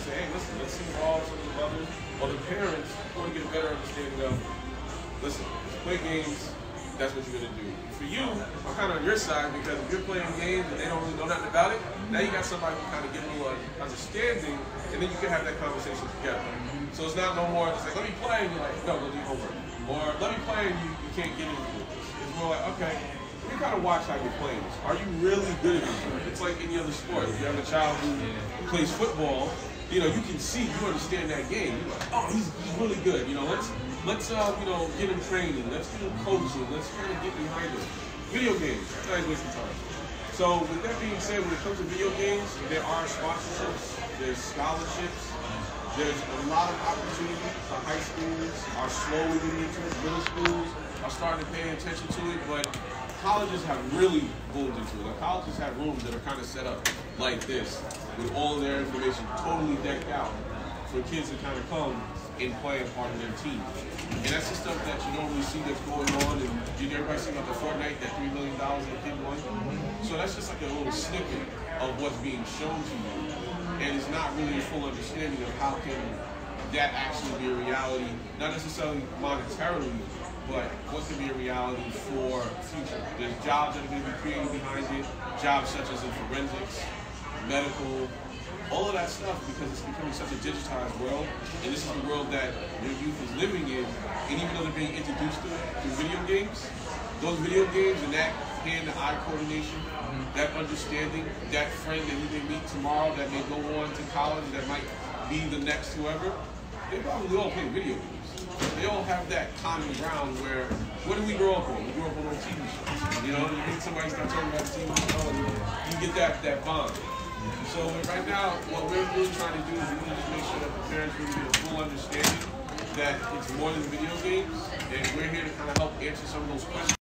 say, hey, listen, let's involve some of the mothers or the parents who want to get a better understanding of, listen, play games, that's what you're going to do. For you, I'm kind of on your side because if you're playing games and they don't really know nothing about it, now you got somebody who kind of give you an understanding, and then you can have that conversation together. So it's not no more just like, let me play, and you're like, no, go do your homework. Or let me play, and you can't get into it. It's more like, okay, you gotta watch how you're playing this. Are you really good at it? It's like any other sport. If you have a child who plays football, you know, you can see, you understand that game. You're like, oh, he's really good. You know, let's you know, get him training. Let's get him coaching. Let's kind of get behind him. Video games, that's not wasting time. So with that being said, when it comes to video games, there are sponsorships, there's scholarships, there's a lot of opportunities. The high schools are slowly getting into it. Middle schools are starting to pay attention to it, but colleges have really boomed into it. Like colleges have rooms that are kind of set up like this, with all of their information totally decked out for kids to kind of come and play a part of their team. And that's the stuff that you normally see that's going on. And did everybody see about the Fortnite, that $3 million that kid won? So that's just like a little snippet of what's being shown to you. And it's not really a full understanding of how can that actually be a reality, not necessarily monetarily, but what can be a reality for the future. There's jobs that are going to be created behind it, jobs such as in forensics, medical, all of that stuff, because it's becoming such a digitized world, and this is the world that your youth is living in, and even though they're being introduced to it through video games, those video games and that hand-to-eye coordination, that understanding, that friend that you may meet tomorrow that may go on to college, that might be the next whoever, they probably all play video games. They all have that common ground where, what do we grow up on? We grew up on TV shows. You know, you meet somebody start talking about TV show, and you get that bond. So right now, what we're really trying to do is really just make sure that the parents really get a full understanding that it's more than video games, and we're here to kind of help answer some of those questions.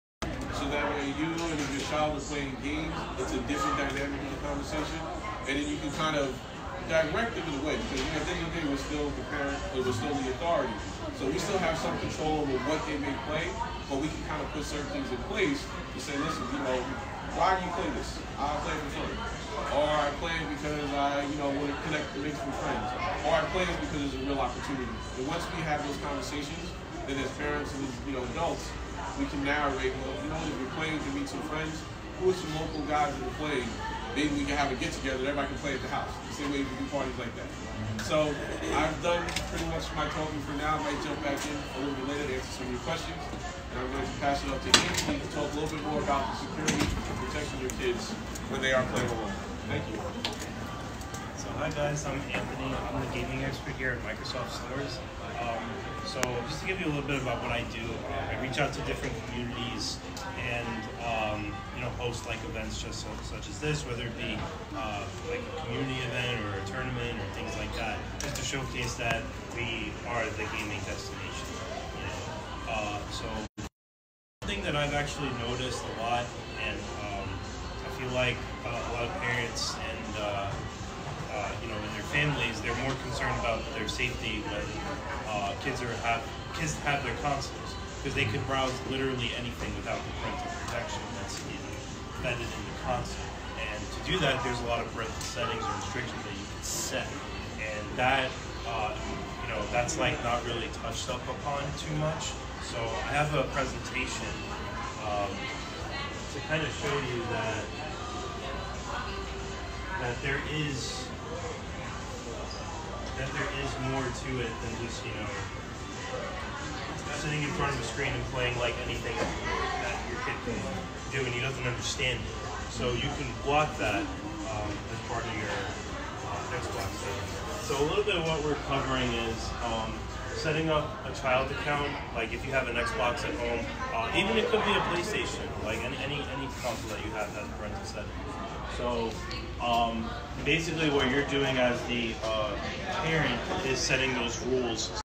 So that way you and if your child is playing games, it's a different dynamic in the conversation, and then you can kind of direct them in a way, because at the end of the day, we're still the parent, or we're still the authority. So we still have some control over what they may play, but we can kind of put certain things in place to say, listen, you know, why do you play this? I play for fun. Or I play it because I, you know, want to connect and make some friends. Or I play it because it's a real opportunity. And once we have those conversations, then as parents and as, you know, adults, we can narrate, well, you know, if you're playing to meet some friends, who are some local guys that are playing? Maybe we can have a get-together, everybody can play at the house. The same way we do parties like that. So I've done pretty much my talking for now. I might jump back in a little bit later to answer some of your questions. And I'm going to pass it up to Anthony to talk a little bit more about the security and protection of your kids when they are playing alone. Thank you. So hi guys, I'm Anthony. I'm the gaming expert here at Microsoft Stores. So just to give you a little bit about what I do, I reach out to different communities and you know, host like events just such as this, whether it be like a community event or a tournament or things like that, just to showcase that we are the gaming destination. You know? So one thing that I've actually noticed a lot, and I feel like a lot of parents and you know, in their families, they're more concerned about their safety when kids have their consoles, because they could browse literally anything without the parental protection that's embedded in the console. And to do that, there's a lot of parental settings or restrictions that you can set, and that you know, that's like not really touched up upon too much. So I have a presentation to kind of show you that there is more to it than just, you know, sitting in front of a screen and playing like anything that your kid can do and he doesn't understand it. So you can block that as part of your Xbox setting. So a little bit of what we're covering is setting up a child account. Like if you have an Xbox at home, even it could be a PlayStation, like any console that you have has parental settings. So basically what you're doing as the parent is setting those rules